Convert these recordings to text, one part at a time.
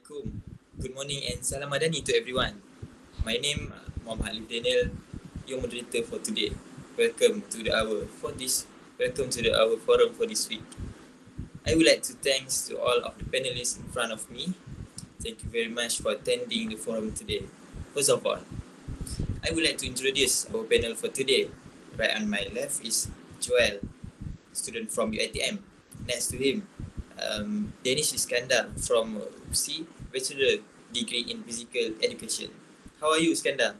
Assalamualaikum. Good morning and salam madani to everyone. My name Muhammad Halif Daniel, your moderator for today. Welcome to the hour for this. Welcome to the hour forum for this week. I would like to thanks to all of the panelists in front of me. Thank you very much for attending the forum today. First of all, I would like to introduce our panel for today. Right on my left is Joel, student from UiTM. Next to him, Danish Iskandar from UPSI, Bachelor Degree in Physical Education. How are you, Iskandar?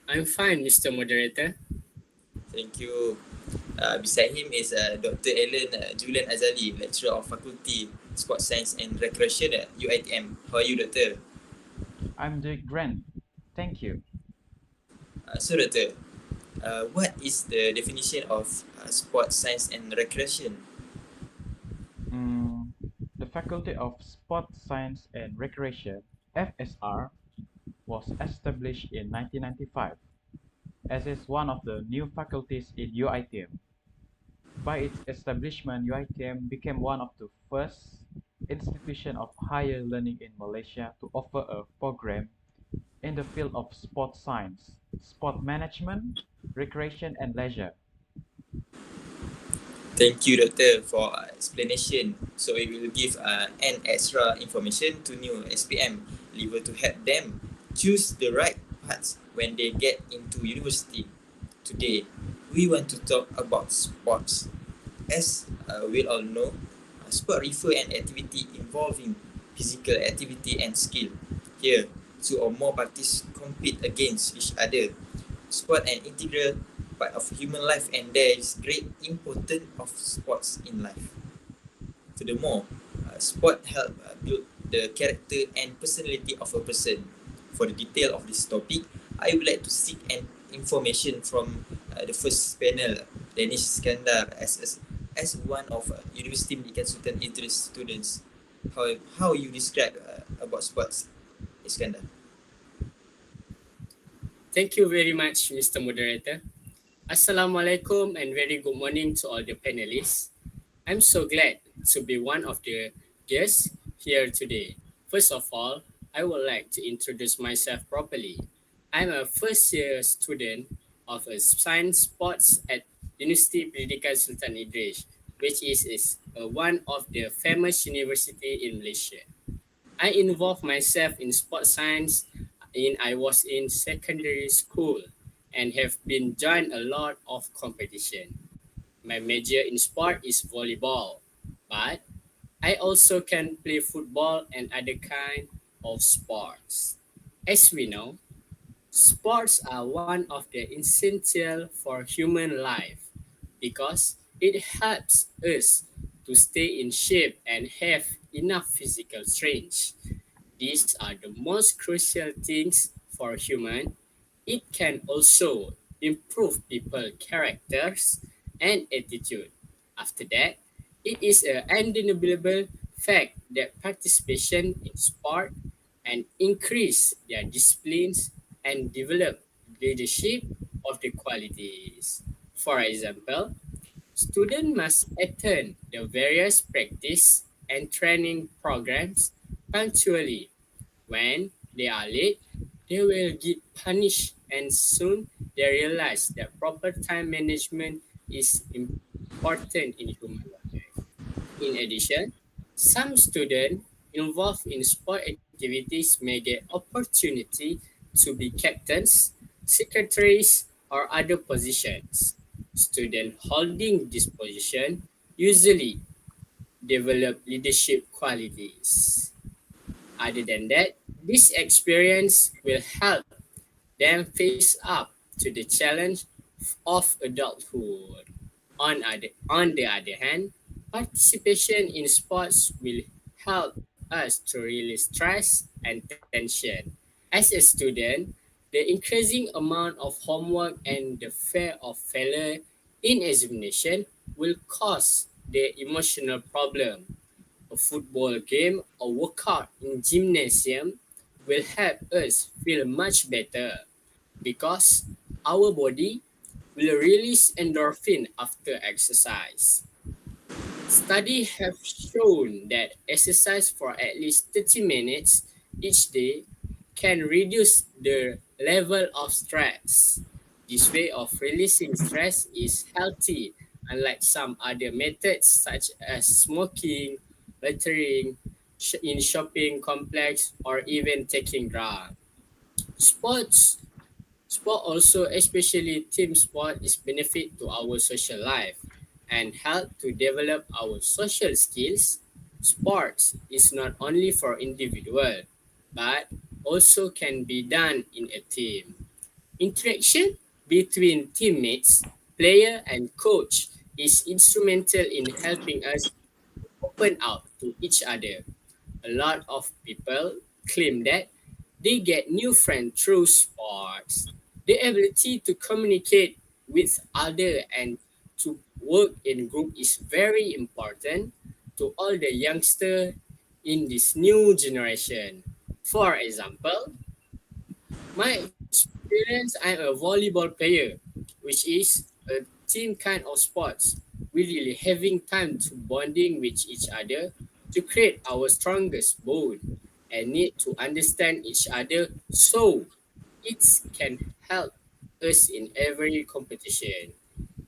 I'm fine, Mr. Moderator. Thank you. Beside him is Dr. Alan Julian Azali, Lecturer of Faculty Sports Science and Recreation at UiTM. How are you, Doctor? I'm doing grand. Thank you. Doctor, what is the definition of sports science and recreation? Mm, the Faculty of Sports Science and Recreation, FSR, was established in 1995 as is one of the new faculties in UiTM. By its establishment, UiTM became one of the first institutions of higher learning in Malaysia to offer a program in the field of sports science, sport management, recreation, and leisure. Thank you, Doctor, for explanation. So it will give an extra information to new SPM level to help them choose the right paths when they get into university. Today, we want to talk about sports. As we all know, sport refer an activity involving physical activity and skill. Here, two or more parties compete against each other. Sport an integral part of human life, and there is great importance of sports in life. Furthermore, sport help build the character and personality of a person. For the detail of this topic, I would like to seek an information from the first panel, Danish Skandar, as one of University Pendidikan Sultan Idris students. How you describe about sports, Iskandar? Thank you very much, Mr. Moderator. Assalamualaikum and very good morning to all the panelists. I'm so glad to be one of the guests here today. First of all, I would like to introduce myself properly. I'm a first year student of a science sports at University Pendidikan Sultan Idris, which is one of the famous university in Malaysia. I involved myself in sports science in I was in secondary school and have been joined a lot of competition. My major in sport is volleyball, but I also can play football and other kind of sports. As we know, sports are one of the essential for human life because it helps us to stay in shape and have enough physical strength. These are the most crucial things for human. It can also improve people characters and attitude. After that, it is an undeniable fact that participation in sport and increase their disciplines and develop leadership of the qualities. For example, students must attend the various practice and training programs punctually. When they are late, they will get punished and soon they realize that proper time management is important in human life. In addition, some students involved in sport activities may get opportunity to be captains, secretaries, or other positions. Students holding this position usually develop leadership qualities. Other than that, this experience will help them face up to the challenge of adulthood. On the other hand, participation in sports will help us to release stress and tension. As a student, the increasing amount of homework and the fear of failure in examination will cause the emotional problem. A football game or workout in gymnasium will help us feel much better because our body will release endorphin after exercise. Studies have shown that exercise for at least 30 minutes each day can reduce the level of stress. This way of releasing stress is healthy, unlike some other methods such as smoking, littering, in shopping complex, or even taking drugs. Sports Sport also, especially team sport, is benefit to our social life and help to develop our social skills. Sports is not only for individual, but also can be done in a team. Interaction between teammates, player, and coach is instrumental in helping us open out to each other. A lot of people claim that they get new friends through sports. The ability to communicate with others and to work in group is very important to all the youngsters in this new generation. For example, my experience, I'm a volleyball player, which is a team kind of sports. We really having time to bonding with each other to create our strongest bond and need to understand each other so it can help us in every competition.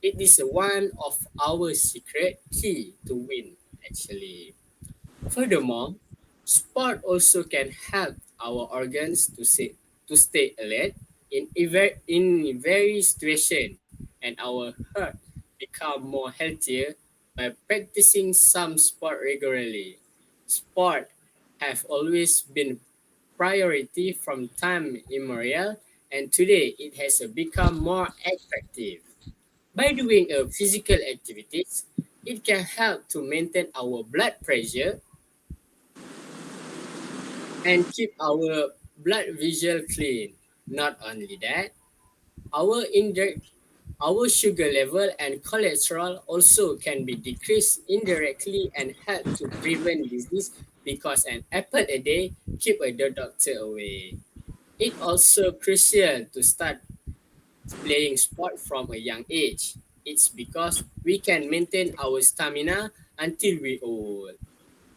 It is one of our secret key to win actually. Furthermore, sport also can help our organs to stay alert in very situation and our heart become more healthier by practicing some sport regularly. Sport have always been priority from time immemorial and today it has become more attractive. By doing a physical activities, it can help to maintain our blood pressure and keep our blood visual clean. Not only that, our our sugar level and cholesterol also can be decreased indirectly and help to prevent disease because an apple a day keep a doctor away. It also crucial to start playing sport from a young age. It's because we can maintain our stamina until we old.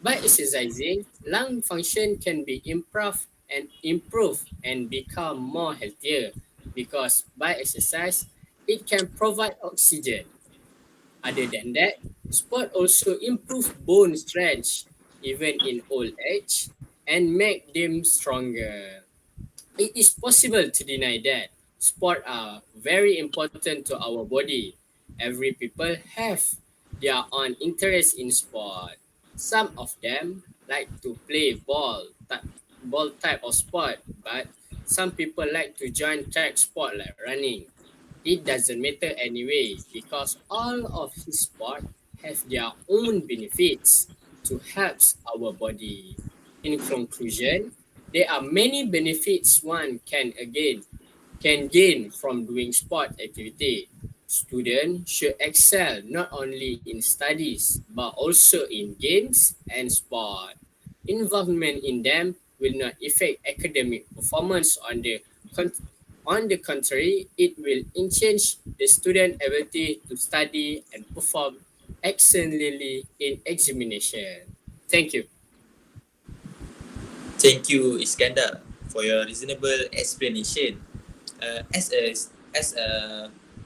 By exercising, lung function can be improved and become more healthier because by exercise it can provide oxygen. Other than that, sport also improve bone strength even in old age and make them stronger. It is possible to deny that sport are very important to our body. Every people have their own interest in sport. Some of them like to play ball type of sport, but some people like to join track sport like running. It doesn't matter anyway because all of his sport have their own benefits to help our body. In conclusion, there are many benefits one can gain from doing sport activity. Students should excel not only in studies but also in games and sport. Involvement in them will not affect academic performance on the contrary, it will enhance the student ability to study and perform excellently in examination. Thank you. Thank you, Iskandar, for your reasonable explanation. As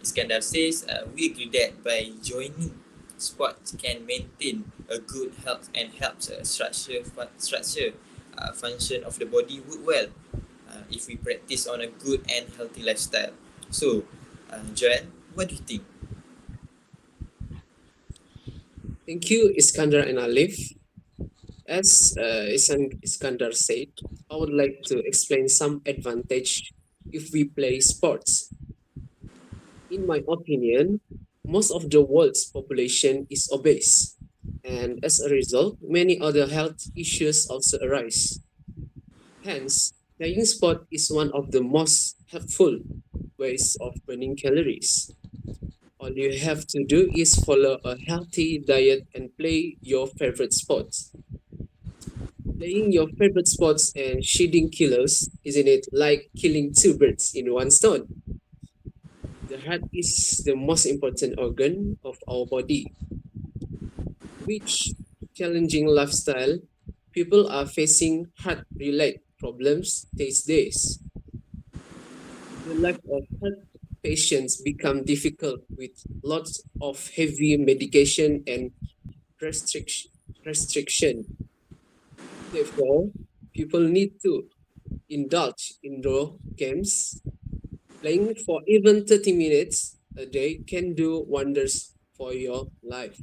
Iskandar says, we agree that by joining sports can maintain a good health and helps function of the body work well if we practice on a good and healthy lifestyle. So, Joel, what do you think? Thank you, Iskandar and Alif. As Iskandar said, I would like to explain some advantage if we play sports. In my opinion, most of the world's population is obese, and as a result, many other health issues also arise. Hence, playing sport is one of the most helpful ways of burning calories. All you have to do is follow a healthy diet and play your favorite sports. Playing your favorite sports and shedding kilos, isn't it like killing two birds in one stone? The heart is the most important organ of our body. which challenging lifestyle people are facing heart-related problems these days. The life of heart patients become difficult with lots of heavy medication and restriction. restriction. Therefore, people need to indulge indoor games. Playing for even 30 minutes a day can do wonders for your life.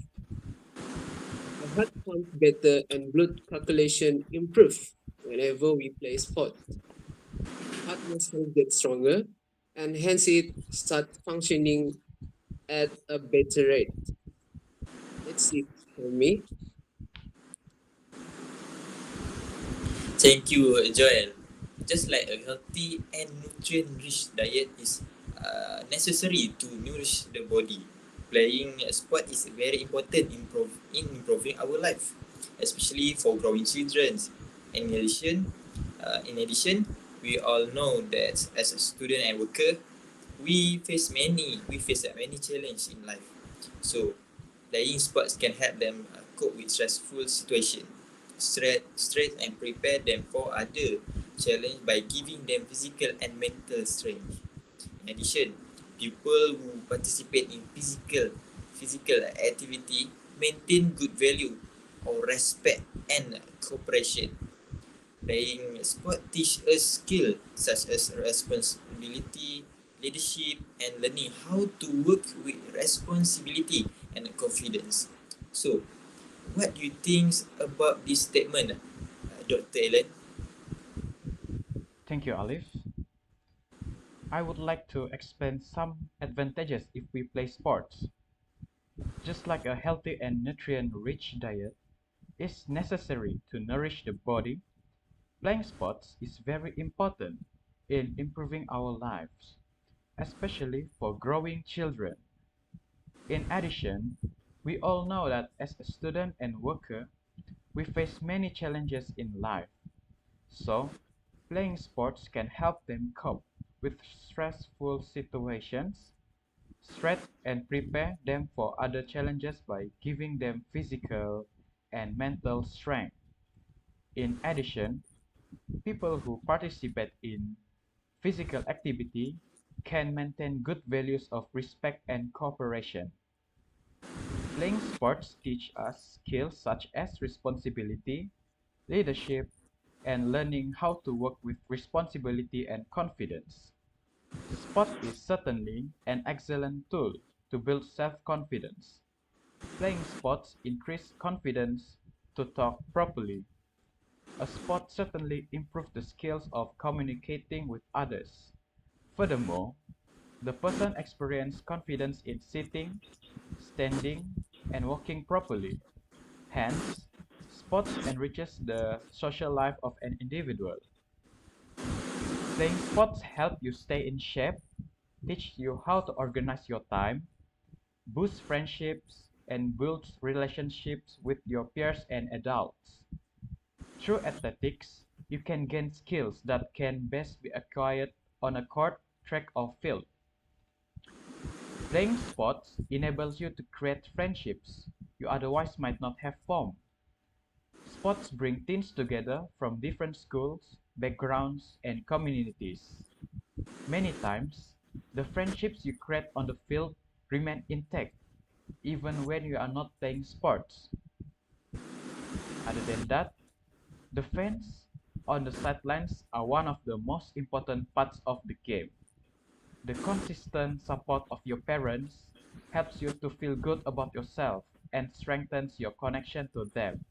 The heart pumps better and blood circulation improve whenever we play sport. Heart muscle gets stronger and hence it start functioning at a better rate. That's it for me. Thank you, Joel. Just like a healthy and nutrient-rich diet is necessary to nourish the body, playing a sport is very important in improving our life, especially for growing children. In addition, we all know that as a student and worker, we face many challenges in life. So playing sports can help them cope with stressful situation, stress and prepare them for other challenge by giving them physical and mental strength. In addition, people who participate in physical activity maintain good value or respect and cooperation. Playing sport teach us skill such as responsibility, leadership, and learning how to work with responsibility and confidence. So, what do you think about this statement, Dr. Ellen? Thank you, Alif. I would like to explain some advantages if we play sports. Just like a healthy and nutrient-rich diet is necessary to nourish the body, playing sports is very important in improving our lives, especially for growing children. In addition, we all know that as a student and worker, we face many challenges in life. So, playing sports can help them cope with stressful situations, and prepare them for other challenges by giving them physical and mental strength. In addition, people who participate in physical activity can maintain good values of respect and cooperation. Playing sports teach us skills such as responsibility, leadership, and learning how to work with responsibility and confidence. Sport is certainly an excellent tool to build self-confidence. Playing sports increase confidence to talk properly. A sport certainly improves the skills of communicating with others. Furthermore, the person experiences confidence in sitting, standing, and walking properly. Hence, sports enriches the social life of an individual. Playing sports help you stay in shape, teach you how to organize your time, boost friendships, and build relationships with your peers and adults. Through athletics, you can gain skills that can best be acquired on a court, track, or field. Playing sports enables you to create friendships you otherwise might not have formed. Sports bring teens together from different schools, backgrounds, and communities. Many times, the friendships you create on the field remain intact even when you are not playing sports. Other than that, the fans on the sidelines are one of the most important parts of the game. The consistent support of your parents helps you to feel good about yourself and strengthens your connection to them.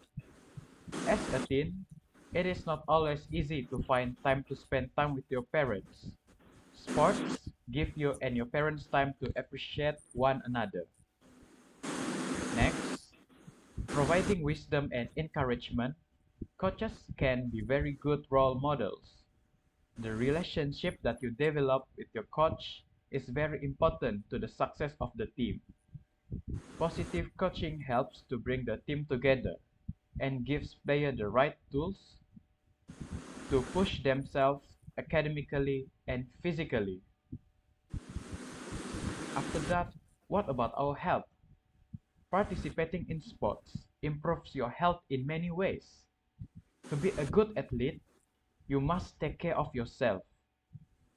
As a teen, it is not always easy to find time to spend time with your parents. Sports give you and your parents time to appreciate one another. Next, providing wisdom and encouragement, coaches can be very good role models. The relationship that you develop with your coach is very important to the success of the team. Positive coaching helps to bring the team together and gives players the right tools to push themselves academically and physically. After that, what about our health? Participating in sports improves your health in many ways. To be a good athlete, you must take care of yourself.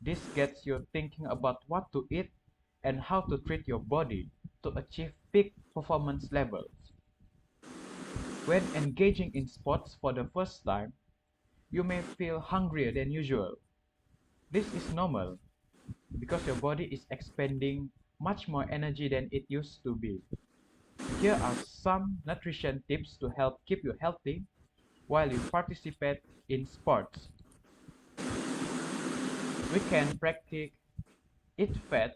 This gets you thinking about what to eat and how to treat your body to achieve peak performance levels. When engaging in sports for the first time, you may feel hungrier than usual. This is normal because your body is expending much more energy than it used to be. Here are some nutrition tips to help keep you healthy while you participate in sports. We can practice eat fat.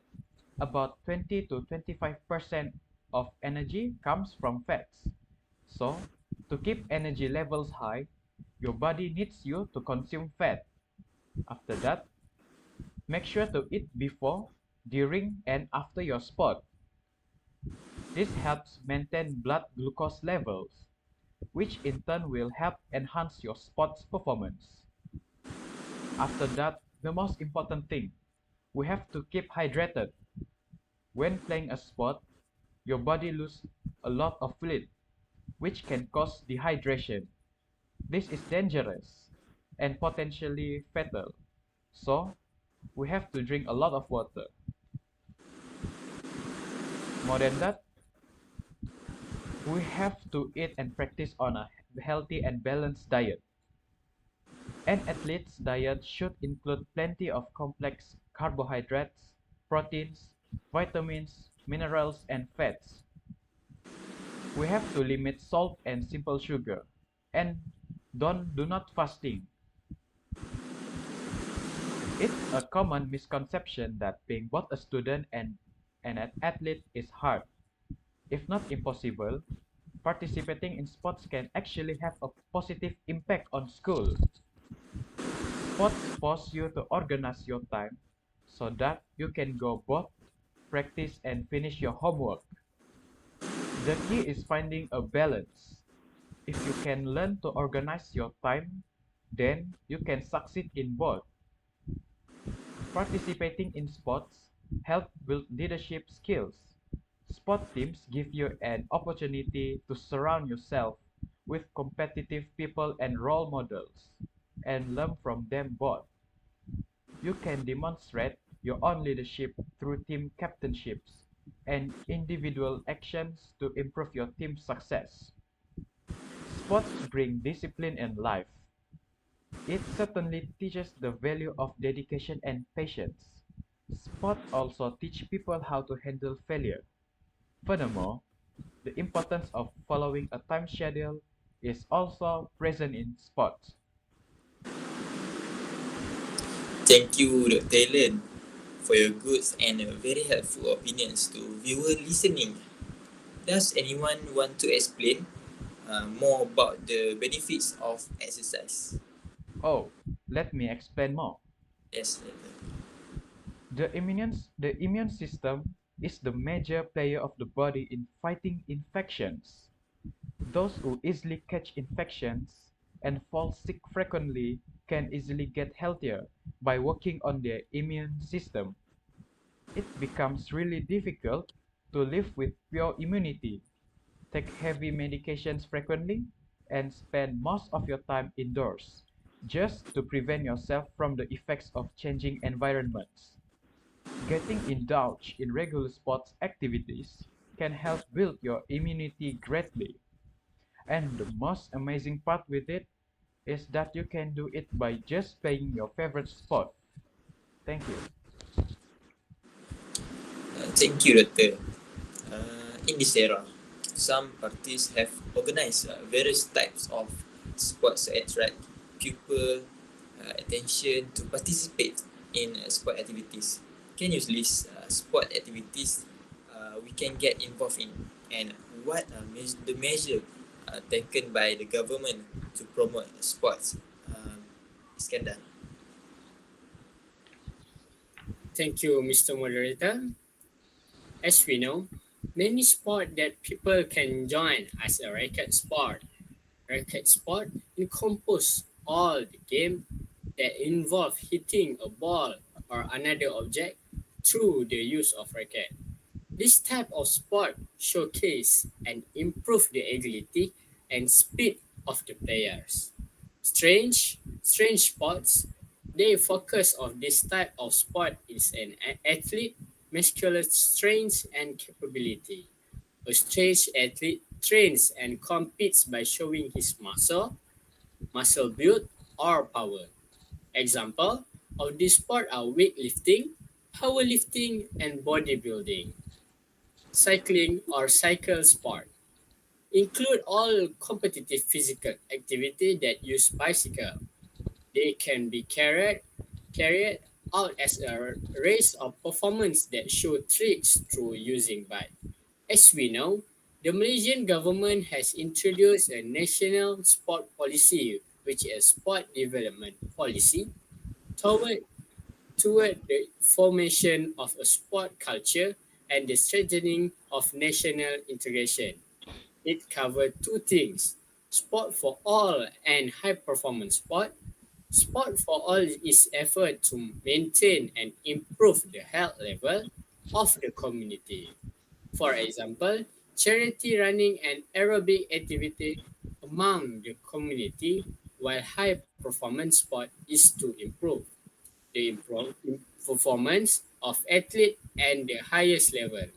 About 20 to 25% of energy comes from fats. So, to keep energy levels high, your body needs you to consume fat. After that, make sure to eat before, during, and after your sport. This helps maintain blood glucose levels, which in turn will help enhance your sports performance. After that, the most important thing, we have to keep hydrated. When playing a sport, your body loses a lot of fluid, which can cause dehydration. This is dangerous and potentially fatal. So, we have to drink a lot of water. More than that, we have to eat and practice on a healthy and balanced diet. An athlete's diet should include plenty of complex carbohydrates, proteins, vitamins, minerals, and fats. We have to limit salt and simple sugar, and do not fasting. It's a common misconception that being both a student and an athlete is hard, if not impossible. Participating in sports can actually have a positive impact on school. Sports force you to organize your time so that you can go both practice and finish your homework. The key is finding a balance. If you can learn to organize your time, then you can succeed in both. Participating in sports help build leadership skills. Sport teams give you an opportunity to surround yourself with competitive people and role models and learn from them both. You can demonstrate your own leadership through team captainships and individual actions to improve your team's success. Sports bring discipline in life. It certainly teaches the value of dedication and patience. Sport also teach people how to handle failure. Furthermore, the importance of following a time schedule is also present in sports. Thank you, Dr. Alan, for your good and very helpful opinions to viewer listening. Does anyone want to explain more about the benefits of exercise? Oh, let me explain more. Yes, Dr. The immune system is the major player of the body in fighting infections. Those who easily catch infections and fall sick frequently can easily get healthier by working on their immune system. It becomes really difficult to live with pure immunity, take heavy medications frequently, and spend most of your time indoors just to prevent yourself from the effects of changing environments. Getting indulged in regular sports activities can help build your immunity greatly. And the most amazing part with it is that you can do it by just playing your favorite sport. Thank you. Thank you, Doctor. In this era, some parties have organized various types of sports to attract pupil attention to participate in sport activities. Can you list sport activities we can get involved in, and what are the measure taken by the government to promote sports? Iskandar. Thank you, Mr. Moderator. As we know, many sport that people can join as a racket sport. Racket sport encompass all the game that involve hitting a ball or another object through the use of racket. This type of sport showcase and improve the agility and speed of the players. Strange sports, they focus of this type of sport is an athlete, muscular strength and capability. A strange athlete trains and competes by showing his muscle build, or power. Example of this sport are weightlifting, powerlifting, and bodybuilding. Cycling or cycle sport include all competitive physical activity that use bicycle. They can be carried out as a race or performance that show tricks through using bike. As we know, the Malaysian government has introduced a national sport policy, which is sport development policy, toward, toward the formation of a sport culture and the strengthening of national integration. It covered two things: sport for all and high performance sport. Sport for all is effort to maintain and improve the health level of the community. For example, charity running and aerobic activity among the community, while high performance sport is to improve the performance of athlete and the highest level.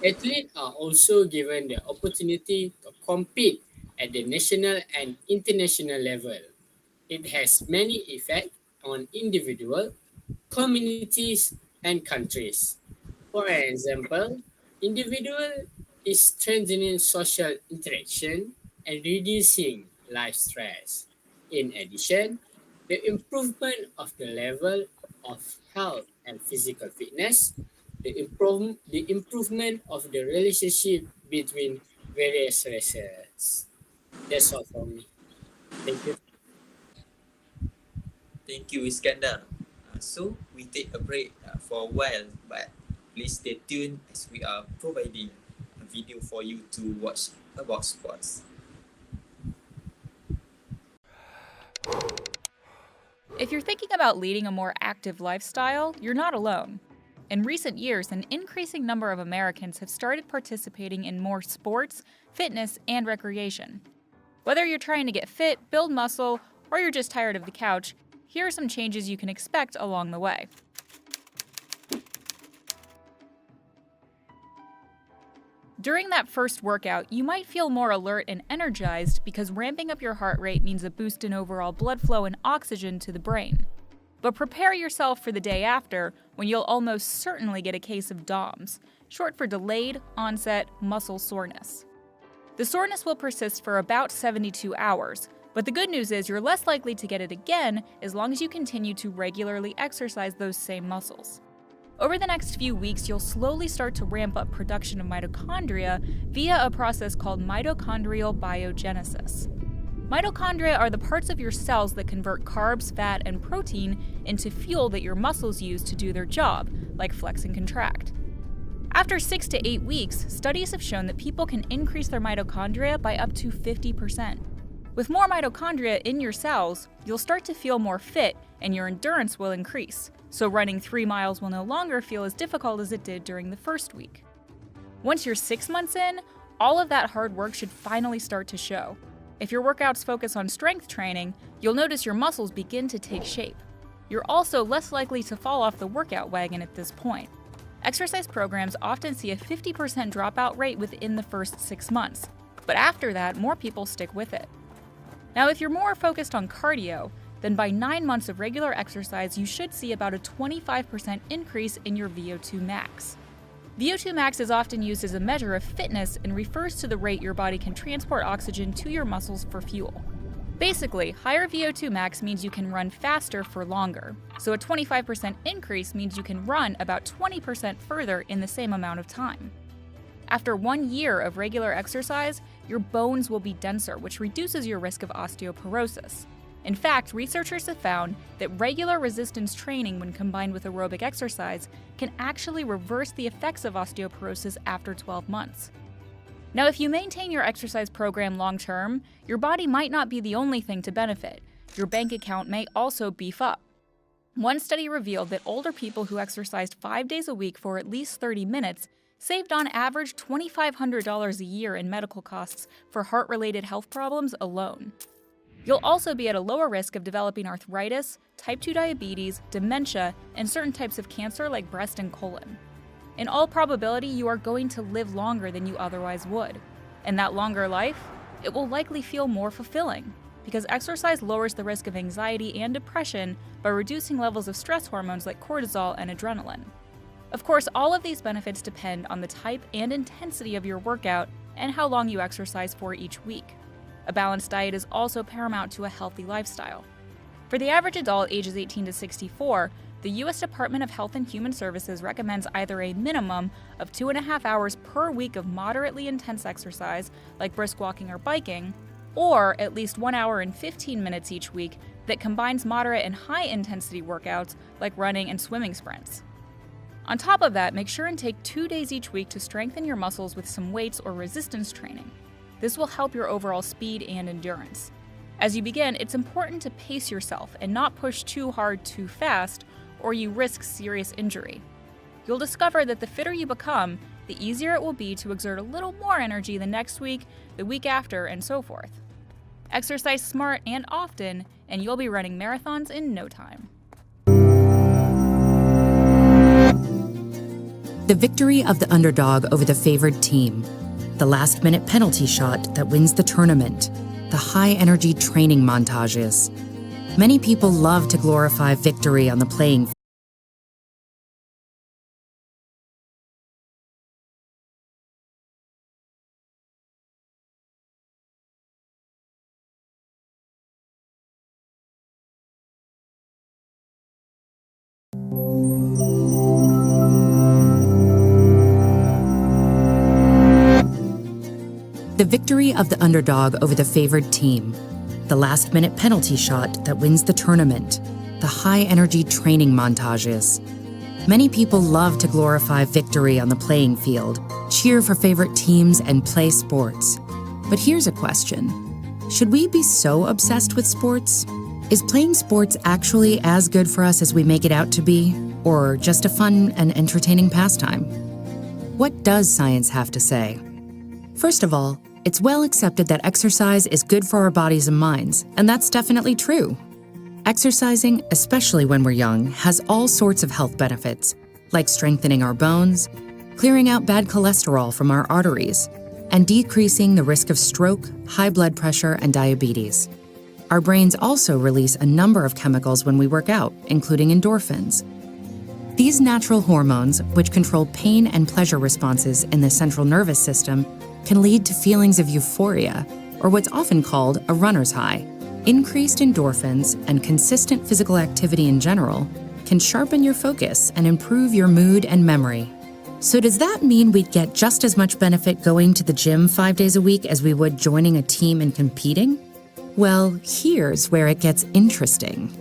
Athletes are also given the opportunity to compete at the national and international level. It has many effects on individual, communities, and countries. For example, individual is strengthening social interaction and reducing life stress. In addition, the improvement of the level of health and physical fitness, the improvement of the relationship between various races. That's all from me. Thank you. Thank you, Iskandar. So we take a break for a while, but please stay tuned as we are providing a video for you to watch about sports. If you're thinking about leading a more active lifestyle, you're not alone. In recent years, an increasing number of Americans have started participating in more sports, fitness, and recreation. Whether you're trying to get fit, build muscle, or you're just tired of the couch, here are some changes you can expect along the way. During that first workout, you might feel more alert and energized because ramping up your heart rate means a boost in overall blood flow and oxygen to the brain. But prepare yourself for the day after, when you'll almost certainly get a case of DOMS, short for delayed onset muscle soreness. The soreness will persist for about 72 hours, but the good news is you're less likely to get it again as long as you continue to regularly exercise those same muscles. Over the next few weeks, you'll slowly start to ramp up production of mitochondria via a process called mitochondrial biogenesis. Mitochondria are the parts of your cells that convert carbs, fat, and protein into fuel that your muscles use to do their job, like flex and contract. After 6 to 8 weeks, studies have shown that people can increase their mitochondria by up to 50%. With more mitochondria in your cells, you'll start to feel more fit and your endurance will increase, so running 3 miles will no longer feel as difficult as it did during the first week. Once you're 6 months in, all of that hard work should finally start to show. If your workouts focus on strength training, you'll notice your muscles begin to take shape. You're also less likely to fall off the workout wagon at this point. Exercise programs often see a 50% dropout rate within the first 6 months, but after that, more people stick with it. Now, if you're more focused on cardio, then by 9 months of regular exercise, you should see about a 25% increase in your VO2 max. VO2 max is often used as a measure of fitness and refers to the rate your body can transport oxygen to your muscles for fuel. Basically, higher VO2 max means you can run faster for longer, so a 25% increase means you can run about 20% further in the same amount of time. After 1 year of regular exercise, your bones will be denser, which reduces your risk of osteoporosis. In fact, researchers have found that regular resistance training when combined with aerobic exercise can actually reverse the effects of osteoporosis after 12 months. Now, if you maintain your exercise program long term, your body might not be the only thing to benefit. Your bank account may also beef up. One study revealed that older people who exercised 5 days a week for at least 30 minutes saved on average $2,500 a year in medical costs for heart-related health problems alone. You'll also be at a lower risk of developing arthritis, type 2 diabetes, dementia, and certain types of cancer like breast and colon. In all probability, you are going to live longer than you otherwise would. And that longer life, it will likely feel more fulfilling, because exercise lowers the risk of anxiety and depression by reducing levels of stress hormones like cortisol and adrenaline. Of course, all of these benefits depend on the type and intensity of your workout and how long you exercise for each week. A balanced diet is also paramount to a healthy lifestyle. For the average adult ages 18 to 64, the U.S. Department of Health and Human Services recommends either a minimum of 2.5 hours per week of moderately intense exercise, like brisk walking or biking, or at least 1 hour and 15 minutes each week that combines moderate and high-intensity workouts like running and swimming sprints. On top of that, make sure and take 2 days each week to strengthen your muscles with some weights or resistance training. This will help your overall speed and endurance. As you begin, it's important to pace yourself and not push too hard too fast, or you risk serious injury. You'll discover that the fitter you become, the easier it will be to exert a little more energy the next week, the week after, and so forth. Exercise smart and often, and you'll be running marathons in no time. The victory of the underdog over the favored team, the last-minute penalty shot that wins the tournament, the high-energy training montages. Many people love to glorify victory on the playing field. The victory of the underdog over the favored team, the last-minute penalty shot that wins the tournament, the high-energy training montages. Many people love to glorify victory on the playing field, cheer for favorite teams, and play sports. But here's a question. Should we be so obsessed with sports? Is playing sports actually as good for us as we make it out to be, or just a fun and entertaining pastime? What does science have to say? First of all, it's well accepted that exercise is good for our bodies and minds, and that's definitely true. Exercising, especially when we're young, has all sorts of health benefits, like strengthening our bones, clearing out bad cholesterol from our arteries, and decreasing the risk of stroke, high blood pressure, and diabetes. Our brains also release a number of chemicals when we work out, including endorphins. These natural hormones, which control pain and pleasure responses in the central nervous system, can lead to feelings of euphoria, or what's often called a runner's high. Increased endorphins and consistent physical activity in general can sharpen your focus and improve your mood and memory. So does that mean we'd get just as much benefit going to the gym 5 days a week as we would joining a team and competing? Well, here's where it gets interesting.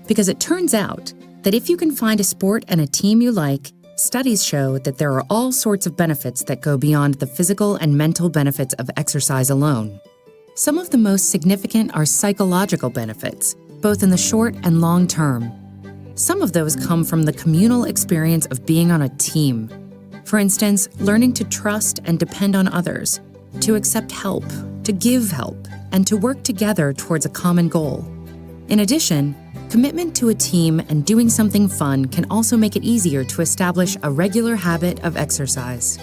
Because it turns out that if you can find a sport and a team you like, studies show that there are all sorts of benefits that go beyond the physical and mental benefits of exercise alone. Some of the most significant are psychological benefits, both in the short and long term. Some of those come from the communal experience of being on a team. For instance, learning to trust and depend on others, to accept help, to give help, and to work together towards a common goal. In addition, commitment to a team and doing something fun can also make it easier to establish a regular habit of exercise.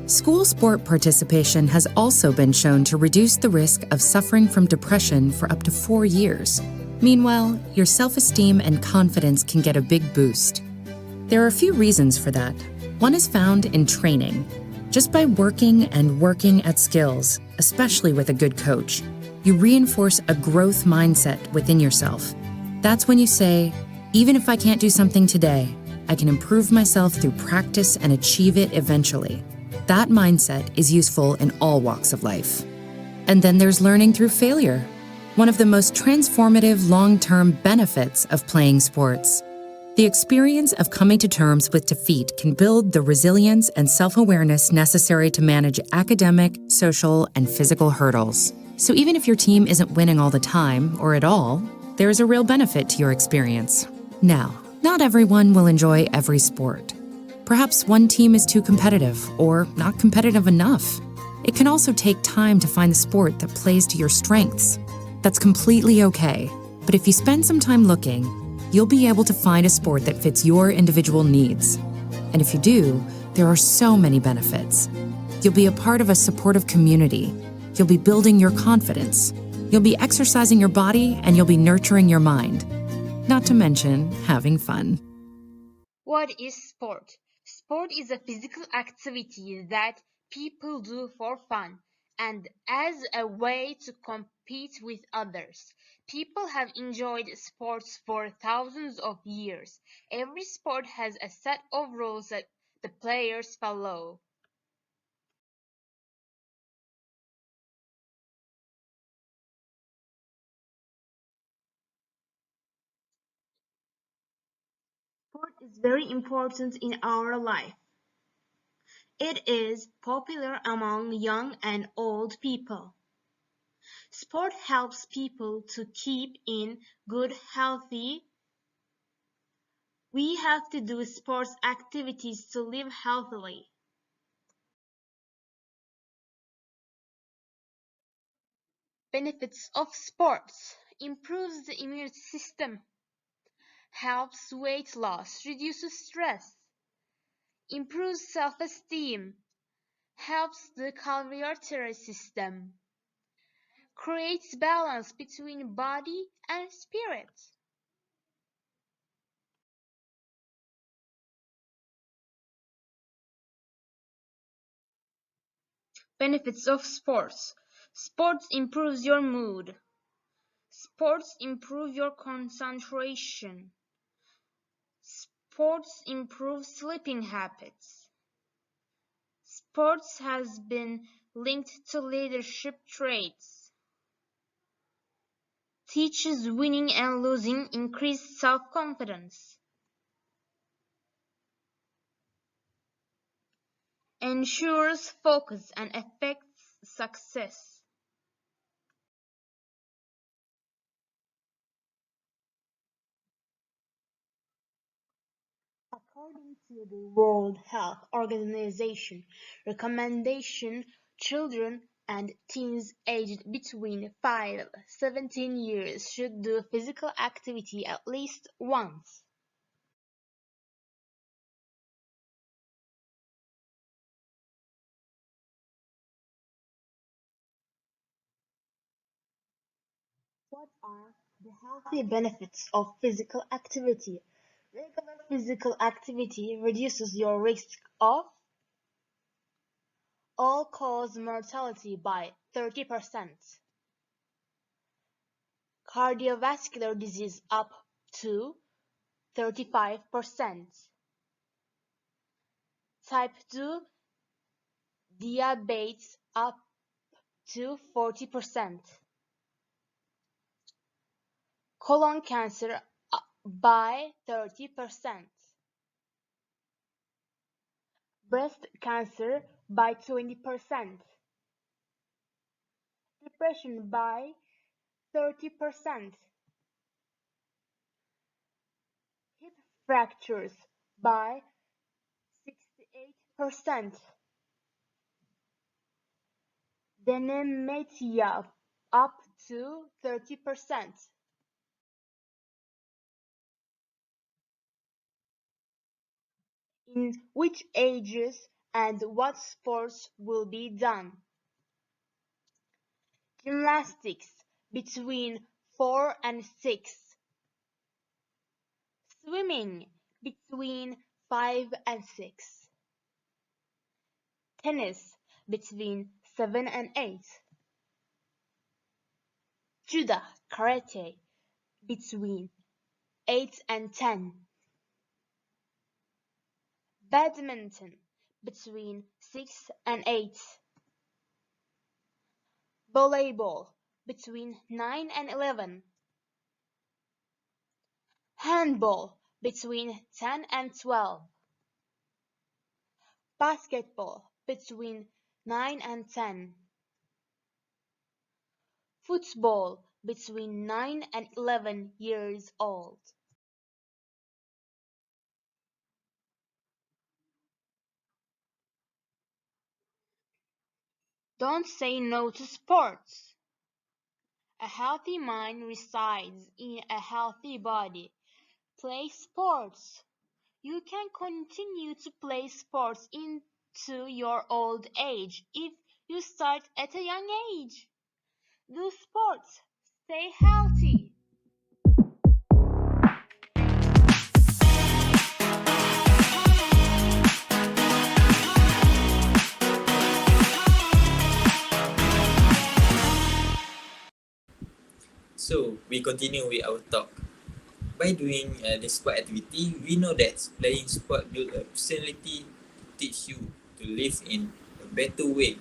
School sport participation has also been shown to reduce the risk of suffering from depression for up to 4 years. Meanwhile, your self-esteem and confidence can get a big boost. There are a few reasons for that. One is found in training. Just by working at skills, especially with a good coach, you reinforce a growth mindset within yourself. That's when you say, even if I can't do something today, I can improve myself through practice and achieve it eventually. That mindset is useful in all walks of life. And then there's learning through failure, one of the most transformative long-term benefits of playing sports. The experience of coming to terms with defeat can build the resilience and self-awareness necessary to manage academic, social, and physical hurdles. So even if your team isn't winning all the time, or at all, there is a real benefit to your experience. Now, not everyone will enjoy every sport. Perhaps one team is too competitive or not competitive enough. It can also take time to find the sport that plays to your strengths. That's completely okay. But if you spend some time looking, you'll be able to find a sport that fits your individual needs. And if you do, there are so many benefits. You'll be a part of a supportive community. You'll be building your confidence. You'll be exercising your body and you'll be nurturing your mind. Not to mention having fun. What is sport? Sport is a physical activity that people do for fun and as a way to compete with others. People have enjoyed sports for thousands of years. Every sport has a set of rules that the players follow. Sport is very important in our life. It is popular among young and old people. Sport helps people to keep in good healthy. We have to do sports activities to live healthily. Benefits of sports: improves the immune system, helps weight loss, reduces stress, improves self-esteem, helps the cardiovascular system, creates balance between body and spirit. Benefits of sports: sports improves your mood, sports improve your concentration, sports improve sleeping habits, sports has been linked to leadership traits, teaches winning and losing, increase self-confidence, ensures focus and affects success. According to the World Health Organization recommendation, children and teens aged between 5 and 17 years should do physical activity at least once. What are the healthy benefits of physical activity? Regular physical activity reduces your risk of all-cause mortality by 30%, cardiovascular disease up to 35%, type 2 diabetes up to 40%, colon cancer by 30%, breast cancer by 20%, depression by 30%, hip fractures by 68%, dementia up to 30%. In which ages and what sports will be done? Gymnastics between 4 and 6, swimming between 5 and 6, tennis between 7 and 8, judo karate between 8 and 10, badminton between 6 and 8, volleyball between 9 and 11, handball between 10 and 12, basketball between 9 and 10, football between 9 and 11 years old. Don't say no to sports. A healthy mind resides in a healthy body. Play sports. You can continue to play sports into your old age if you start at a young age. Do sports. Stay healthy. So we continue with our talk. By doing the sport activity, we know that playing sport build a personality to teach you to live in a better way.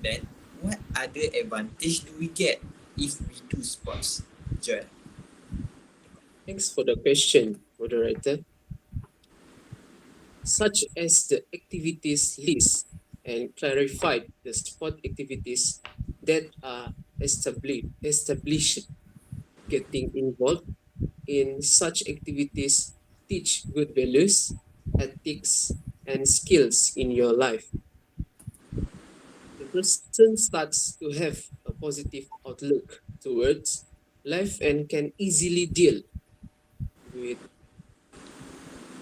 Then, what other advantage do we get if we do sports? Joel. Thanks for the question, moderator. Such as the activities list and clarified the sport activities that are established. Getting involved in such activities teach good values, ethics, and skills in your life. The person starts to have a positive outlook towards life and can easily deal with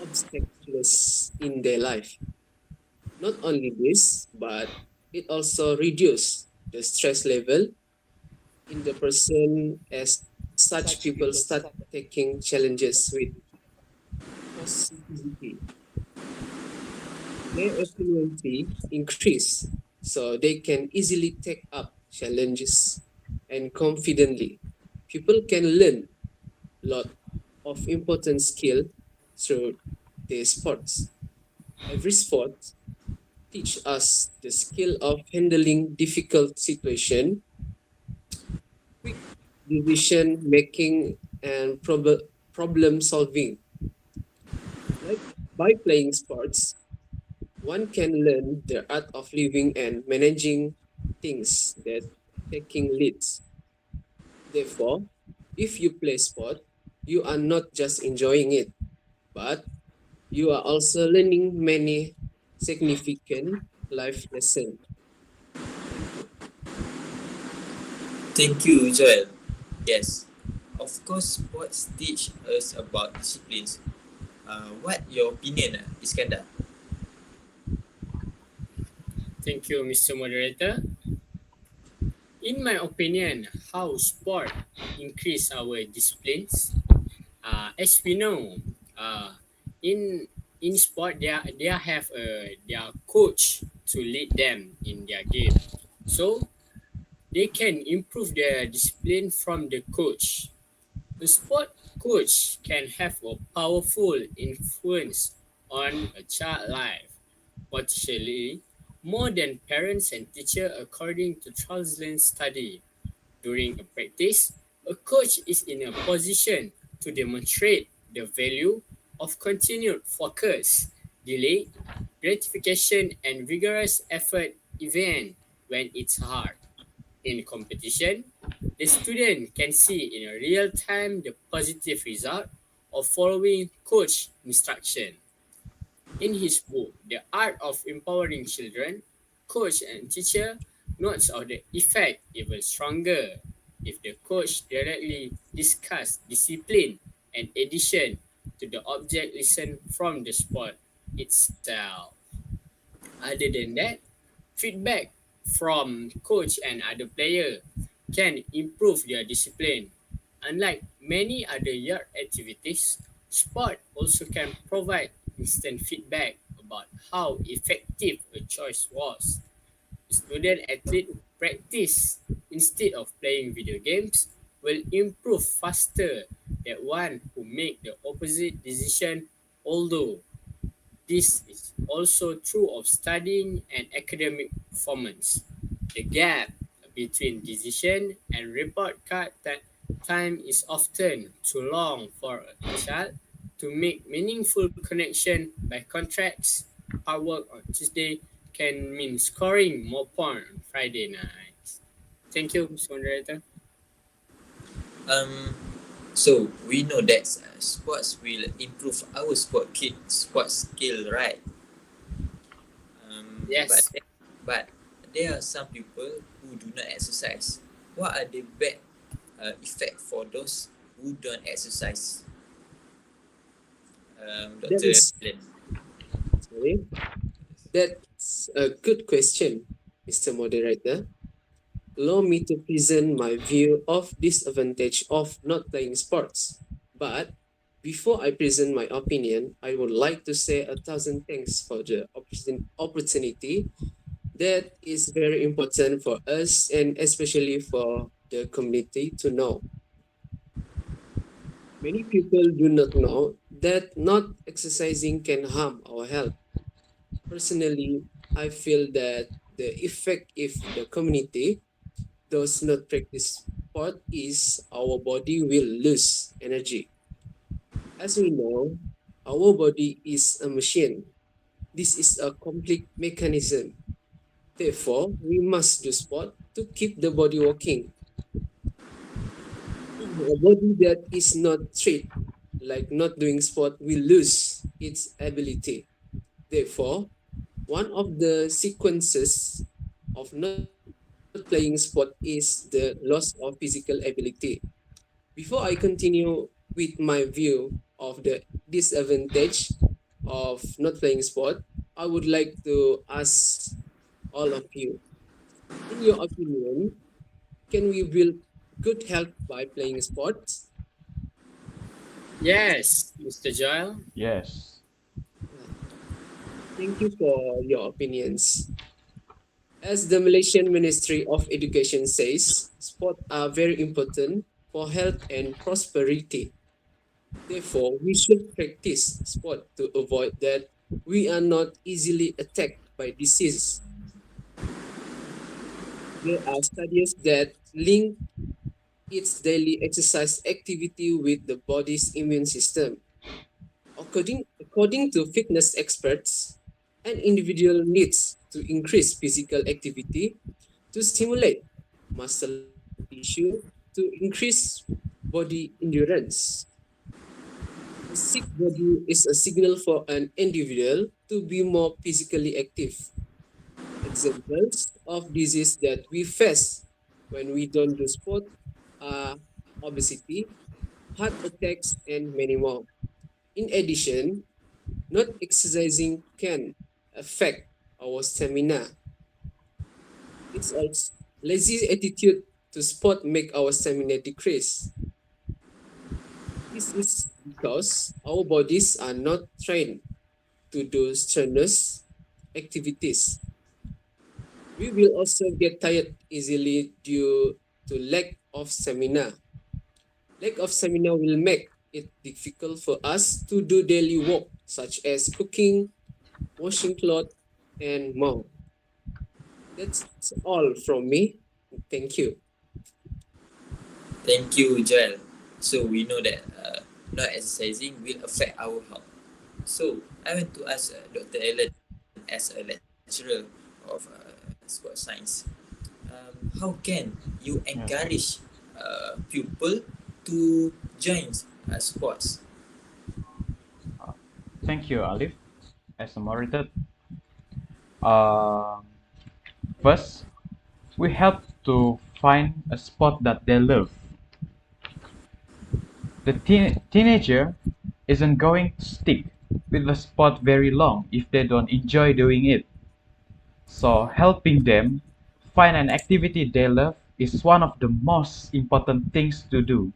obstacles in their life. Not only this, but it also reduces the stress level in the person as such people start taking challenges with positivity. Their fluency increase so they can easily take up challenges and confidently. People can learn a lot of important skill through their sports. Every sport teach us the skill of handling difficult situation, quick decision making, and problem solving. Like by playing sports, one can learn the art of living and managing things that taking leads. Therefore, if you play sport, you are not just enjoying it, but you are also learning many significant life lessons. Thank you. Thank you, Joel. Yes, of course, sports teach us about disciplines. What your opinion, Iskandar? Thank you, Mr. Moderator. In my opinion, how sport increase our disciplines. As we know, in sport, they have their coach to lead them in their game, so they can improve their discipline from the coach. The sport coach can have a powerful influence on a child life, potentially more than parents and teachers, according to Charles Lane study. During a practice, a coach is in a position to demonstrate the value of continued focus, delayed gratification, and vigorous effort even when it's hard. In competition, the student can see in a real time the positive result of following coach instruction. In his book, The Art of Empowering Children, coach and teacher notes of the effect even stronger if the coach directly discuss discipline and addition to the object lesson from the sport itself. Other than that, feedback from coach and other player can improve their discipline. Unlike many other yard activities, sport also can provide instant feedback about how effective a choice was. Student athlete who practice instead of playing video games will improve faster than one who make the opposite decision, although this is also true of studying and academic performance. The gap between decision and report card time is often too long for a child to make meaningful connection. By contrast, hard work on Tuesday can mean scoring more points on Friday nights. Thank you, Mr. Moderator. So we know that sports will improve our sport skill, right? Yes. But there are some people who do not exercise. What are the bad effect for those who don't exercise? That Dr. is Alan. sorry. That's a good question, Mr. Moderator. Allow me to present my view of disadvantage of not playing sports. But before I present my opinion, I would like to say 1,000 thanks for the opportunity that is very important for us and especially for the community to know. Many people do not know that not exercising can harm our health. Personally, I feel that the effect if the community does not practice sport is our body will lose energy. As we know, our body is a machine. This is a complete mechanism. Therefore, we must do sport to keep the body working. A body that is not fit, like not doing sport, will lose its ability. Therefore, one of the sequences of not playing sport is the loss of physical ability. Before I continue with my view of the disadvantage of not playing sport, I would like to ask all of you, in your opinion, can we build good health by playing sports? Yes, Mr. Joel. Yes. Yeah. Thank you for your opinions. As the Malaysian Ministry of Education says, sports are very important for health and prosperity. Therefore, we should practice sport to avoid that we are not easily attacked by disease. There are studies that link its daily exercise activity with the body's immune system. According to fitness experts, an individual needs to increase physical activity to stimulate muscle tissue to increase body endurance. A sick body is a signal for an individual to be more physically active. Examples of disease that we face when we don't do sport are obesity, heart attacks, and many more. In addition, not exercising can affect our stamina. It's also lazy attitude to sport make our stamina decrease. This is because our bodies are not trained to do strenuous activities. We will also get tired easily due to lack of stamina. Lack of stamina will make it difficult for us to do daily work such as cooking, washing clothes, and more. That's all from me. Thank you. Thank you, Joel. So we know that not exercising will affect our health. So I want to ask Dr. Alan as a lecturer of sports science, how can you encourage people to join sports? Thank you, Alif. As a moderator, um, first, we help to find a sport that they love. The teenager isn't going to stick with the sport very long if they don't enjoy doing it. So helping them find an activity they love is one of the most important things to do.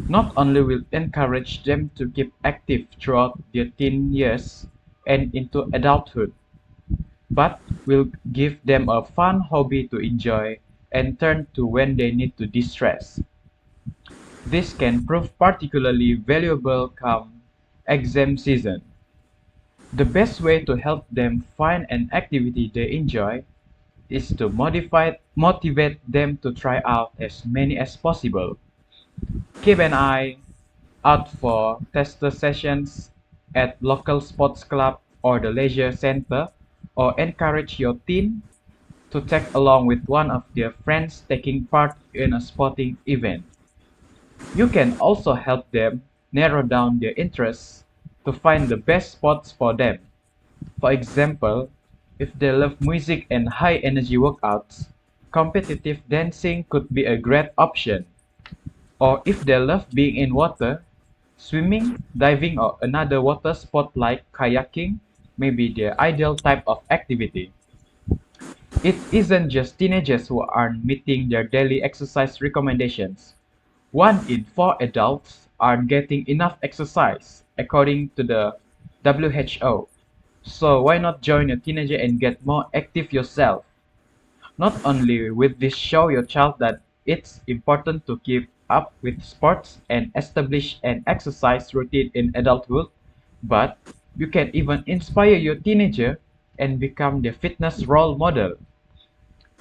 Not only will encourage them to keep active throughout their teen years and into adulthood, but will give them a fun hobby to enjoy and turn to when they need to distress. This can prove particularly valuable come exam season. The best way to help them find an activity they enjoy is to motivate them to try out as many as possible. Keep an eye out for tester sessions at local sports club or the leisure center, or encourage your teen to tag along with one of their friends taking part in a sporting event. You can also help them narrow down their interests to find the best spots for them. For example, If they love music and high energy workouts, competitive dancing could be a great option. Or if they love being in water, swimming, diving, or another water sport like kayaking may be their ideal type of activity. It isn't just teenagers who aren't meeting their daily exercise recommendations. 1 in 4 adults aren't getting enough exercise, according to the WHO. So why not join a teenager and get more active yourself? Not only will this show your child that it's important to keep up with sports and establish an exercise routine in adulthood, but you can even inspire your teenager and become their fitness role model.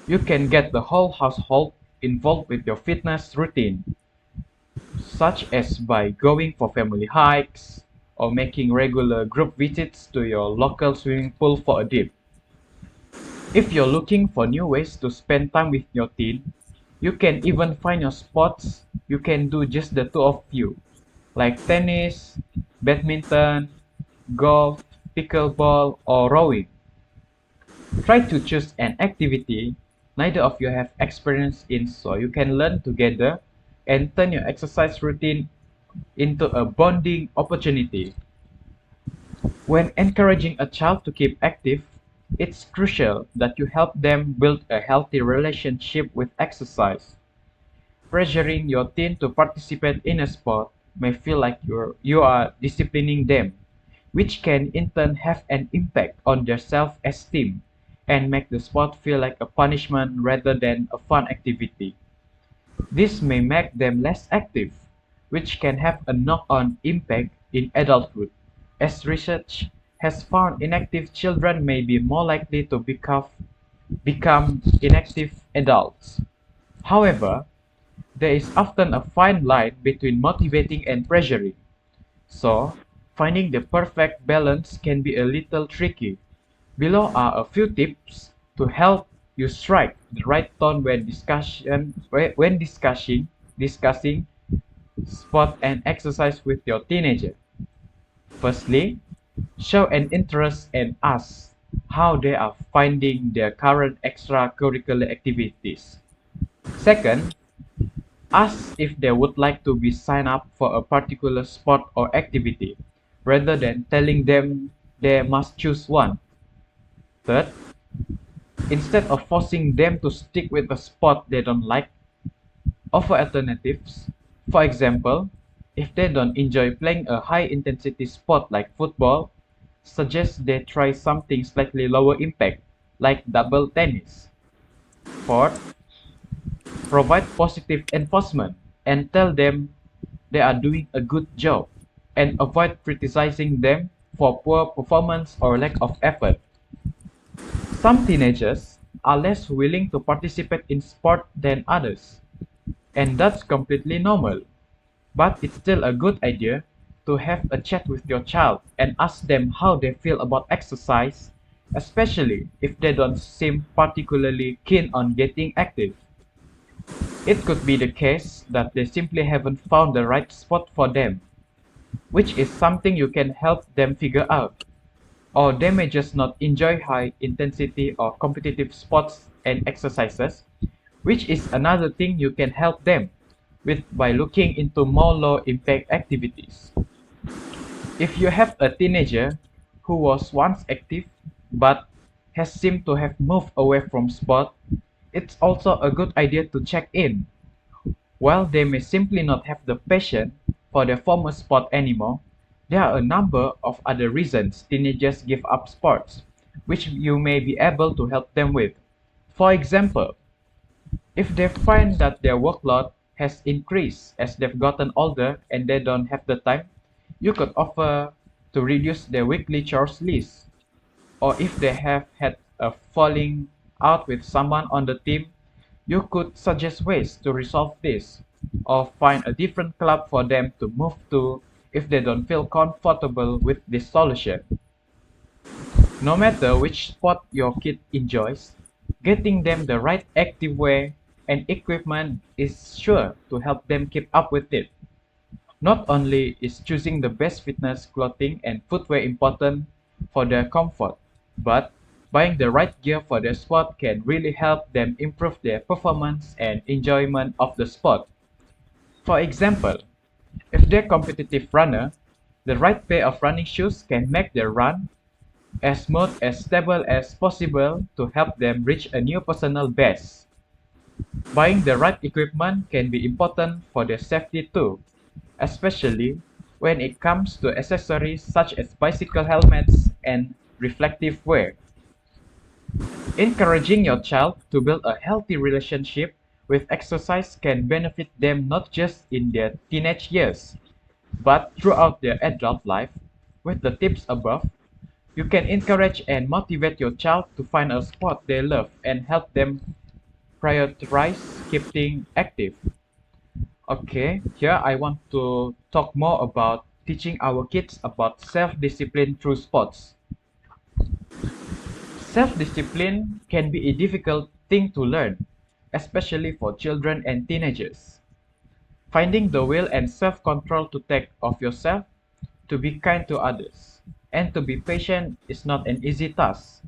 You can get the whole household involved with your fitness routine, such as by going for family hikes or making regular group visits to your local swimming pool for a dip. If you're looking for new ways to spend time with your teen, you can even find your sports you can do just the two of you, like tennis, badminton, golf, pickleball, or rowing. Try to choose an activity neither of you have experience in so you can learn together and turn your exercise routine into a bonding opportunity. When encouraging a child to keep active, it's crucial that you help them build a healthy relationship with exercise. Pressuring your teen to participate in a sport may feel like you are disciplining them, which can in turn have an impact on their self-esteem and make the sport feel like a punishment rather than a fun activity. This may make them less active, which can have a knock-on impact in adulthood, as research has found inactive children may be more likely to become inactive adults. However, there is often a fine line between motivating and pressuring, so finding the perfect balance can be a little tricky. Below are a few tips to help you strike the right tone when discussing sport and exercise with your teenager. Firstly, show an interest and ask how they are finding their current extracurricular activities. Second, ask if they would like to be signed up for a particular sport or activity, rather than telling them they must choose one. Third, instead of forcing them to stick with a sport they don't like, offer alternatives. For example, if they don't enjoy playing a high intensity sport like football, suggest they try something slightly lower impact, like double tennis. Fourth, provide positive enforcement and tell them they are doing a good job, and avoid criticizing them for poor performance or lack of effort. Some teenagers are less willing to participate in sport than others, and that's completely normal. But it's still a good idea to have a chat with your child and ask them how they feel about exercise, especially if they don't seem particularly keen on getting active. It could be the case that they simply haven't found the right spot for them, which is something you can help them figure out. Or they may just not enjoy high intensity or competitive sports and exercises, which is another thing you can help them with by looking into more low impact activities. If you have a teenager who was once active but has seemed to have moved away from sport, it's also a good idea to check in. While they may simply not have the passion for their former sport anymore, there are a number of other reasons teenagers give up sports, which you may be able to help them with. For example, if they find that their workload has increased as they've gotten older and they don't have the time, you could offer to reduce their weekly chores list. Or if they have had a falling out with someone on the team, you could suggest ways to resolve this, or find a different club for them to move to if they don't feel comfortable with this solution. No matter which sport your kid enjoys, getting them the right active wear and equipment is sure to help them keep up with it. Not only is choosing the best fitness clothing and footwear important for their comfort, but Buying the right gear for their sport can really help them improve their performance and enjoyment of the sport. For example, if they're a competitive runner, the right pair of running shoes can make their run as smooth and stable as possible to help them reach a new personal best. Buying the right equipment can be important for their safety too, especially when it comes to accessories such as bicycle helmets and reflective wear. Encouraging your child to build a healthy relationship with exercise can benefit them not just in their teenage years, but throughout their adult life. With the tips above, you can encourage and motivate your child to find a sport they love and help them prioritize keeping active. Okay, here I want to talk more about teaching our kids about self-discipline through sports. Self-discipline can be a difficult thing to learn, especially for children and teenagers. Finding the will and self-control to take of yourself, to be kind to others, and to be patient is not an easy task,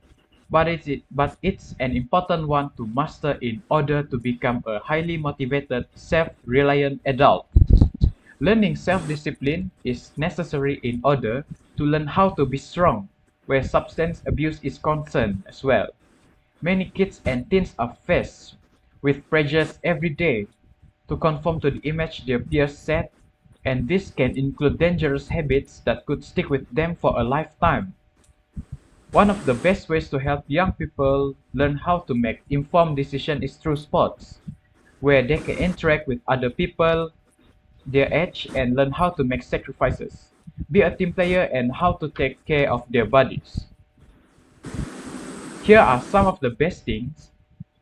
but it's an important one to master in order to become a highly motivated, self-reliant adult. Learning self-discipline is necessary in order to learn how to be strong where substance abuse is concerned as well. Many kids and teens are faced with pressures every day to conform to the image their peers set, and this can include dangerous habits that could stick with them for a lifetime. One of the best ways to help young people learn how to make informed decisions is through sports, where they can interact with other people their age and learn how to make sacrifices, be a team player, and how to take care of their bodies. Here are some of the best things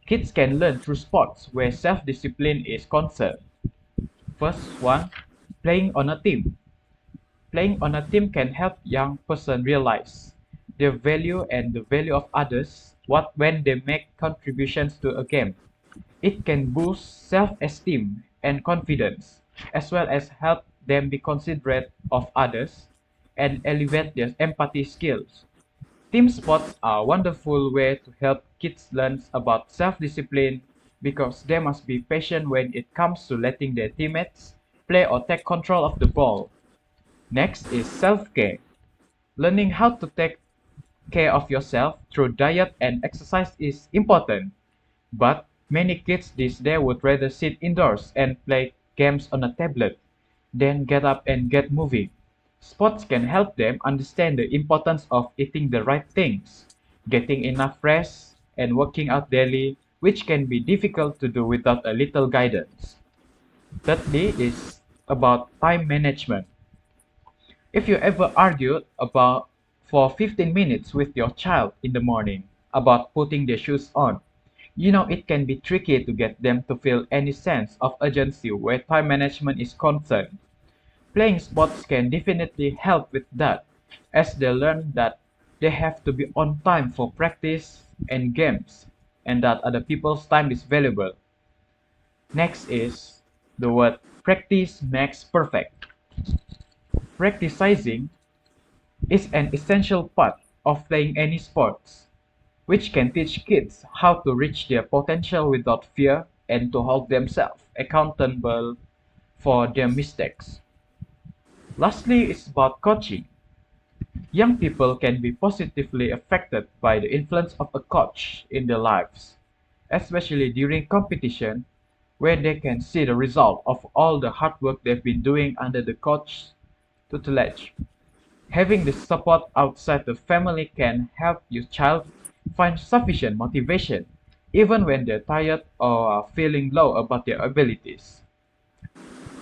kids can learn through sports where self-discipline is concerned. First one, playing on a team. Playing on a team can help young person realize their value and the value of others what when they make contributions to a game. It can boost self-esteem and confidence, as well as help them be considerate of others and elevate their empathy skills. Team sports are a wonderful way to help kids learn about self-discipline because they must be patient when it comes to letting their teammates play or take control of the ball. Next is self-care. Learning how to take care of yourself through diet and exercise is important, but many kids these days would rather sit indoors and play games on a tablet than get up and get moving. Sports can help them understand the importance of eating the right things, getting enough rest, and working out daily, which can be difficult to do without a little guidance. Thirdly is about time management. If you ever argued about for 15 minutes with your child in the morning about putting their shoes on, you know it can be tricky to get them to feel any sense of urgency where time management is concerned. Playing sports can definitely help with that, as they learn that they have to be on time for practice and games, and that other people's time is valuable. Next is the word practice makes perfect. Practicing is an essential part of playing any sports, which can teach kids how to reach their potential without fear and to hold themselves accountable for their mistakes. Lastly, it's about coaching. Young people can be positively affected by the influence of a coach in their lives, especially during competition, where they can see the result of all the hard work they've been doing under the coach's tutelage. Having this support outside the family can help your child find sufficient motivation, even when they're tired or are feeling low about their abilities.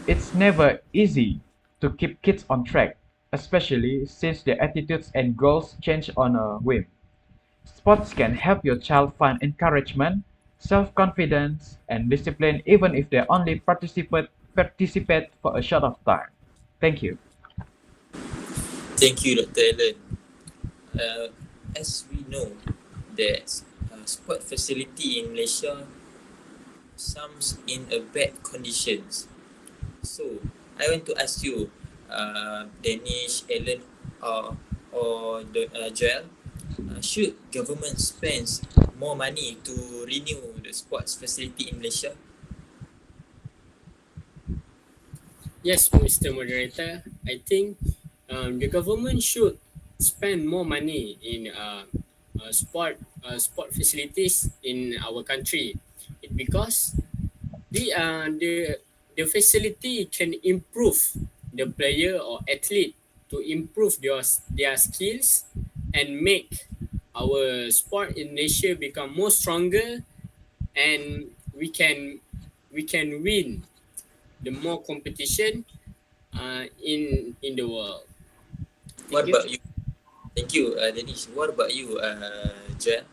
It's never easy to keep kids on track, especially since their attitudes and goals change on a whim. Sports can help your child find encouragement, self-confidence, and discipline even if they only participate for a short of time. Thank you. Thank you, Dr. Allen. As we know, that sport facility in Malaysia some in a bad conditions. So I want to ask you, Danish, Alan, or Joel, should government spend more money to renew the sports facility in Malaysia? Yes, Mr. Moderator. I think the government should spend more money in sport facilities in our country. Because the facility can improve the player or athlete to improve their skills and make our sport in Malaysia become more stronger, and we can win the more competition in the world. What Thank you. about you? Thank you, Danish. What about you, Joel?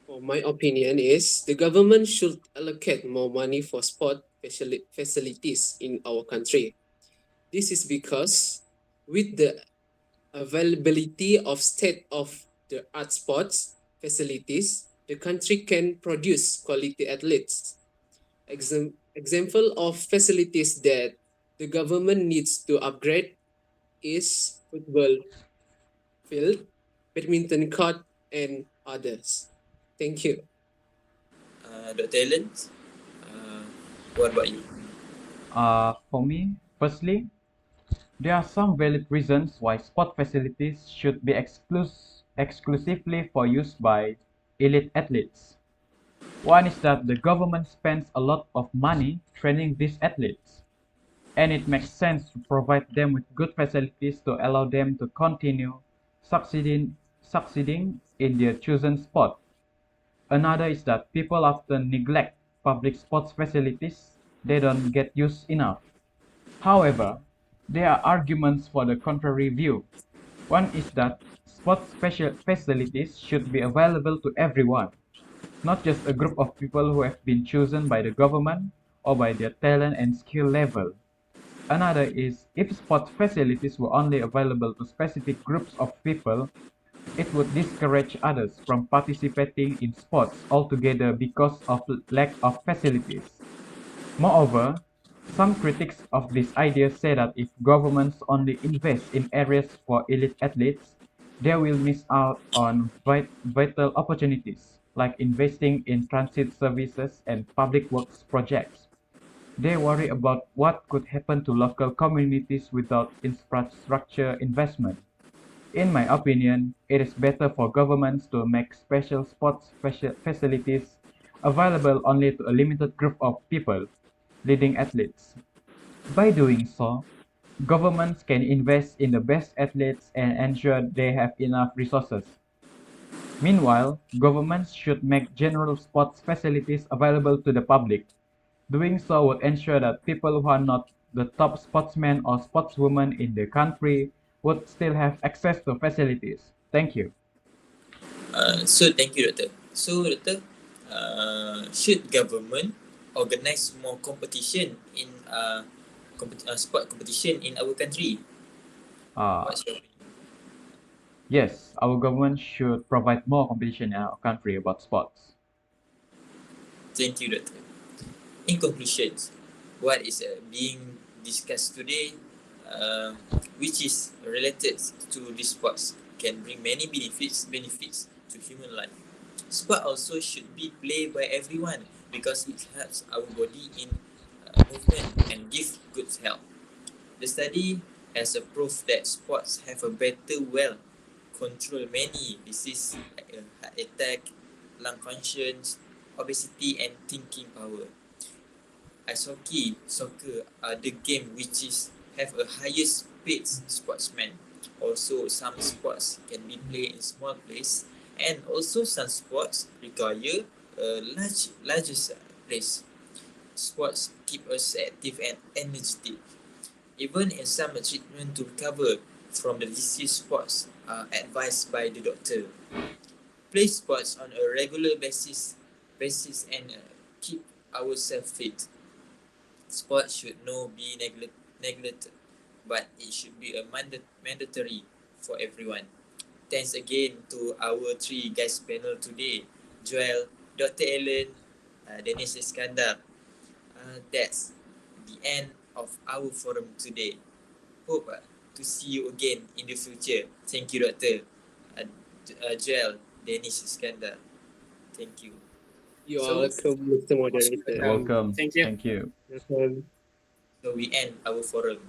For my opinion is the government should allocate more money for sport facilities in our country. This is because with the availability of state-of-the-art sports facilities, the country can produce quality athletes. Example of facilities that the government needs to upgrade is football field, badminton court, and others. Thank you. Dr. Ellen, uh, what about you? For me, firstly, there are some valid reasons why sport facilities should be exclusively for use by elite athletes. One is that the government spends a lot of money training these athletes, and it makes sense to provide them with good facilities to allow them to continue succeeding in their chosen sport. Another is that people often neglect public sports facilities; they don't get used enough. However, there are arguments for the contrary view. One is that sports facilities should be available to everyone, not just a group of people who have been chosen by the government or by their talent and skill level. Another is if sports facilities were only available to specific groups of people, it would discourage others from participating in sports altogether because of lack of facilities. Moreover, some critics of this idea say that if governments only invest in areas for elite athletes, they will miss out on vital opportunities, like investing in transit services and public works projects. They worry about what could happen to local communities without infrastructure investment. In my opinion, it is better for governments to make special sports facilities available only to a limited group of people, leading athletes. By doing so, governments can invest in the best athletes and ensure they have enough resources. Meanwhile, governments should make general sports facilities available to the public. Doing so would ensure that people who are not the top sportsmen or sportswomen in the country would still have access to facilities. Thank you. So thank you, Doctor. So, Doctor, should government organize more competition in sport competition in our country? Uh, What's your opinion? yes, our government should provide more competition in our country about sports. Thank you, Doctor. In conclusion, what is being discussed today, which is related to these sports, can bring many benefits to human life. Sport also should be played by everyone because it helps our body in movement and give good health. The study has a proof that sports have a better control many diseases like heart attack, lung conscience, obesity, and thinking power. Ice hockey, soccer are the game which is have a highest paid sportsman. Also, some sports can be played in small place, and also some sports require a larger place. Sports keep us active and energetic. Even in some treatment to recover from the disease, sports are advised by the doctor. Play sports on a regular basis and keep ourselves fit. Sport should not be neglected, but it should be a mandatory for everyone. Thanks again to our three guest panel today, Joel, Dr. Ellen, Dennis Iskandar. That's the end of our forum today. Hope to see you again in the future. Thank you, Doctor. Joel, Danish Iskandar. Thank you. You So- are welcome, Mr. Moderator. Welcome. Thank you. Thank you. Welcome. So we end our forum.